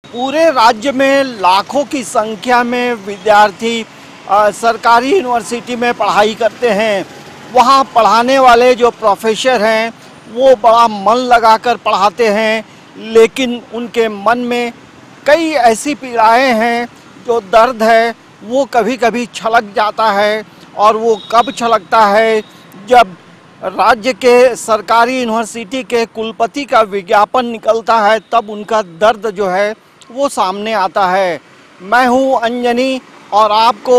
पूरे राज्य में लाखों की संख्या में विद्यार्थी सरकारी यूनिवर्सिटी में पढ़ाई करते हैं। वहाँ पढ़ाने वाले जो प्रोफेसर हैं वो बड़ा मन लगाकर पढ़ाते हैं, लेकिन उनके मन में कई ऐसी पीड़ाएं हैं, जो दर्द है वो कभी कभी छलक जाता है। और वो कब छलकता है? जब राज्य के सरकारी यूनिवर्सिटी के कुलपति का विज्ञापन निकलता है, तब उनका दर्द जो है वो सामने आता है। मैं हूं अंजनी और आपको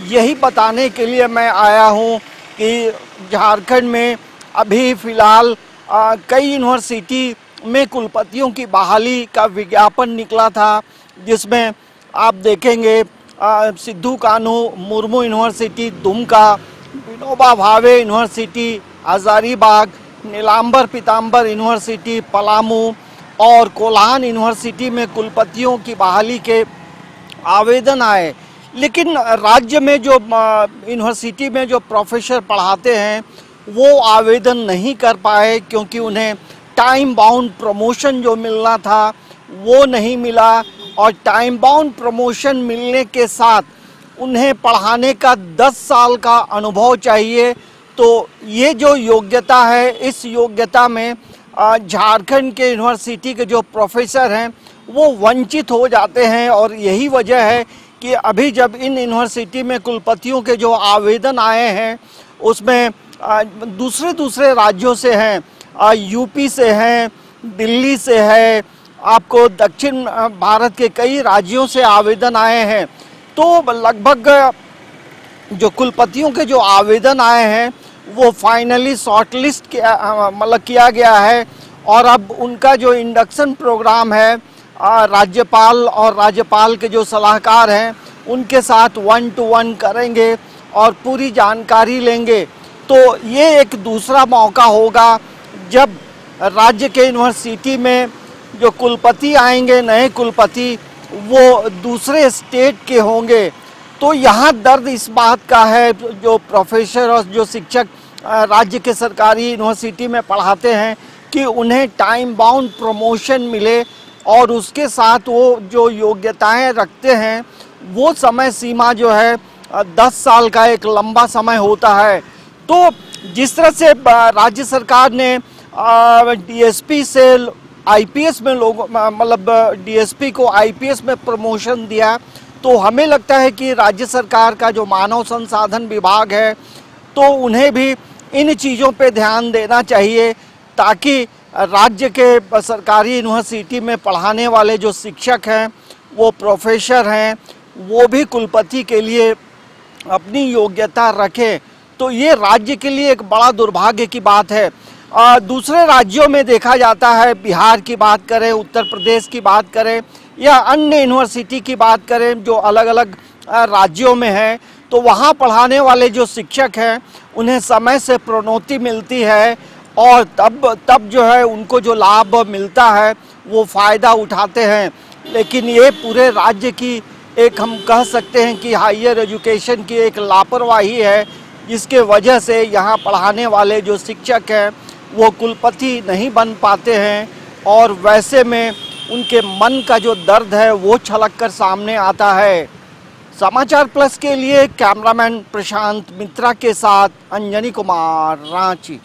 यही बताने के लिए मैं आया हूं कि झारखंड में अभी फ़िलहाल कई यूनिवर्सिटी में कुलपतियों की बहाली का विज्ञापन निकला था, जिसमें आप देखेंगे सिद्धू कान्हू मुर्मू यूनिवर्सिटी दुमका, विनोबा भावे यूनिवर्सिटी हजारीबाग, नीलांबर पीताम्बर यूनिवर्सिटी पलामू और कोल्हान यूनिवर्सिटी में कुलपतियों की बहाली के आवेदन आए। लेकिन राज्य में जो यूनिवर्सिटी में जो प्रोफेसर पढ़ाते हैं वो आवेदन नहीं कर पाए, क्योंकि उन्हें टाइम बाउंड प्रमोशन जो मिलना था वो नहीं मिला। और टाइम बाउंड प्रमोशन मिलने के साथ उन्हें पढ़ाने का 10 साल का अनुभव चाहिए। तो ये जो योग्यता है, इस योग्यता में झारखंड के यूनिवर्सिटी के जो प्रोफेसर हैं वो वंचित हो जाते हैं। और यही वजह है कि अभी जब इन यूनिवर्सिटी में कुलपतियों के जो आवेदन आए हैं उसमें दूसरे राज्यों से हैं, यूपी से हैं, दिल्ली से है, आपको दक्षिण भारत के कई राज्यों से आवेदन आए हैं। तो लगभग जो कुलपतियों के जो आवेदन आए हैं वो फाइनली शॉर्टलिस्ट किया गया है। और अब उनका जो इंडक्शन प्रोग्राम है, राज्यपाल और राज्यपाल के जो सलाहकार हैं उनके साथ 1 to 1 करेंगे और पूरी जानकारी लेंगे। तो ये एक दूसरा मौका होगा जब राज्य के यूनिवर्सिटी में जो कुलपति आएंगे, नए कुलपति, वो दूसरे स्टेट के होंगे। तो यहाँ दर्द इस बात का है, जो प्रोफेसर और जो शिक्षक राज्य के सरकारी यूनिवर्सिटी में पढ़ाते हैं, कि उन्हें टाइम बाउंड प्रमोशन मिले और उसके साथ वो जो योग्यताएं रखते हैं वो समय सीमा जो है 10 साल का एक लंबा समय होता है। तो जिस तरह से राज्य सरकार ने डीएसपी से आईपीएस में डीएसपी को आईपीएस में प्रमोशन दिया, तो हमें लगता है कि राज्य सरकार का जो मानव संसाधन विभाग है तो उन्हें भी इन चीज़ों पे ध्यान देना चाहिए, ताकि राज्य के सरकारी यूनिवर्सिटी में पढ़ाने वाले जो शिक्षक हैं, वो प्रोफेसर हैं, वो भी कुलपति के लिए अपनी योग्यता रखें। तो ये राज्य के लिए एक बड़ा दुर्भाग्य की बात है। दूसरे राज्यों में देखा जाता है, बिहार की बात करें, उत्तर प्रदेश की बात करें या अन्य यूनिवर्सिटी की बात करें जो अलग अलग राज्यों में है, तो वहाँ पढ़ाने वाले जो शिक्षक हैं उन्हें समय से प्रोन्नति मिलती है और तब जो है उनको जो लाभ मिलता है वो फ़ायदा उठाते हैं। लेकिन ये पूरे राज्य की एक, हम कह सकते हैं कि हायर एजुकेशन की एक लापरवाही है, जिसके वजह से यहाँ पढ़ाने वाले जो शिक्षक हैं वो कुलपति नहीं बन पाते हैं और वैसे में उनके मन का जो दर्द है वो छलक कर सामने आता है। समाचार प्लस के लिए कैमरामैन प्रशांत मित्रा के साथ अंजनी कुमार, रांची।